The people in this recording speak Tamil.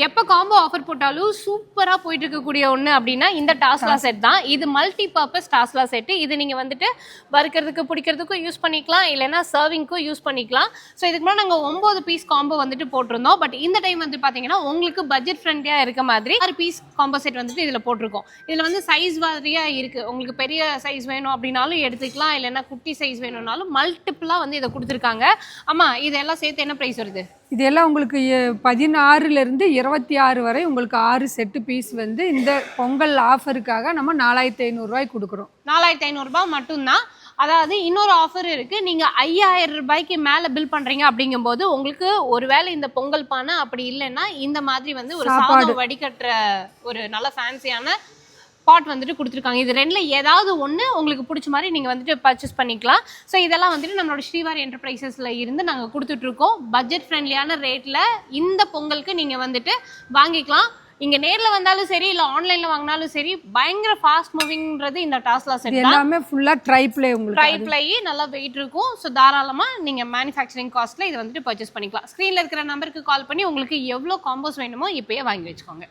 எப்போ காம்போ ஆஃபர் போட்டாலும் சூப்பராக போயிட்டு இருக்கக்கூடிய ஒன்று அப்படின்னா இந்த டாஸ்லா செட் தான். இது மல்டி பர்பஸ் டாஸ்லா செட்டு. இது நீங்கள் வந்துட்டு வறுக்கிறதுக்கு பிடிக்கிறதுக்கும் யூஸ் பண்ணிக்கலாம், இல்லைன்னா சர்விங்க்கும் யூஸ் பண்ணிக்கலாம். ஸோ இதுக்கு முன்னாடி நாங்கள் 9 பீஸ் காம்போ வந்துட்டு போட்டிருந்தோம். பட் இந்த டைம் வந்து பார்த்தீங்கன்னா உங்களுக்கு பட்ஜெட் ஃப்ரெண்ட்லியாக இருக்க மாதிரி 6 பீஸ் காம்போ செட் வந்துட்டு இதில் போட்டிருக்கோம். இதில் வந்து சைஸ் வாரியாக இருக்குது. உங்களுக்கு பெரிய சைஸ் வேணும் அப்படின்னாலும் எடுத்துக்கலாம், இல்லைன்னா குட்டி சைஸ் வேணும்னாலும் மல்டிப்புளாக வந்து இதை கொடுத்துருக்காங்க. ஆமாம், இதெல்லாம் சேர்த்து என்ன ப்ரைஸ் வருது? இதெல்லாம் உங்களுக்கு 16லேருந்து 26 வரை உங்களுக்கு 6 செட்டு பீஸ் வந்து இந்த பொங்கல் ஆஃபருக்காக நம்ம 4500 கொடுக்குறோம். 4500 மட்டும்தான். அதாவது இன்னொரு ஆஃபர் இருக்கு. நீங்க 5000 ரூபாய்க்கு மேல பில் பண்றீங்க அப்படிங்கும்போது உங்களுக்கு ஒருவேளை இந்த பொங்கல் பானை அப்படி இல்லைன்னா இந்த மாதிரி வந்து ஒரு சாதம் வடிகட்டுற ஒரு நல்ல ஃபேன்சியான பாட் வந்துட்டு கொடுத்துருக்காங்க. இது ரெண்டுல ஏதாவது ஒன்று உங்களுக்கு பிடிச்ச மாதிரி நீங்கள் வந்துட்டு பர்ச்சேஸ் பண்ணிக்கலாம். ஸோ இதெல்லாம் வந்துட்டு நம்மளோட ஸ்ரீவாரி என்டர்பிரைசஸில் இருந்து நாங்கள் கொடுத்துட்ருக்கோம். பட்ஜெட் ஃப்ரெண்ட்லியான ரேட்டில் இந்த பொங்கலுக்கு நீங்கள் வந்துட்டு வாங்கிக்கலாம். இங்கே நேரில் வந்தாலும் சரி, இல்லை ஆன்லைனில் வாங்கினாலும் சரி, பயங்கர ஃபாஸ்ட் மூவிங்கிறது இந்த டாஸ்லா செட் எல்லாமே ஃபுல்லாக ட்ரைப்ளே, உங்களுக்கு ட்ரைப்ளே நல்லா வெயிட் இருக்கும். ஸோ தாராளமாக நீங்கள் மேனுஃபேக்சரிங் காஸ்ட்டில் இதை வந்துட்டு பர்ச்சேஸ் பண்ணிக்கலாம். ஸ்க்ரீனில் இருக்கிற நம்பருக்கு கால் பண்ணி உங்களுக்கு எவ்வளோ காம்போஸ் வேணுமோ இப்போயே வாங்கி வச்சுக்கோங்க.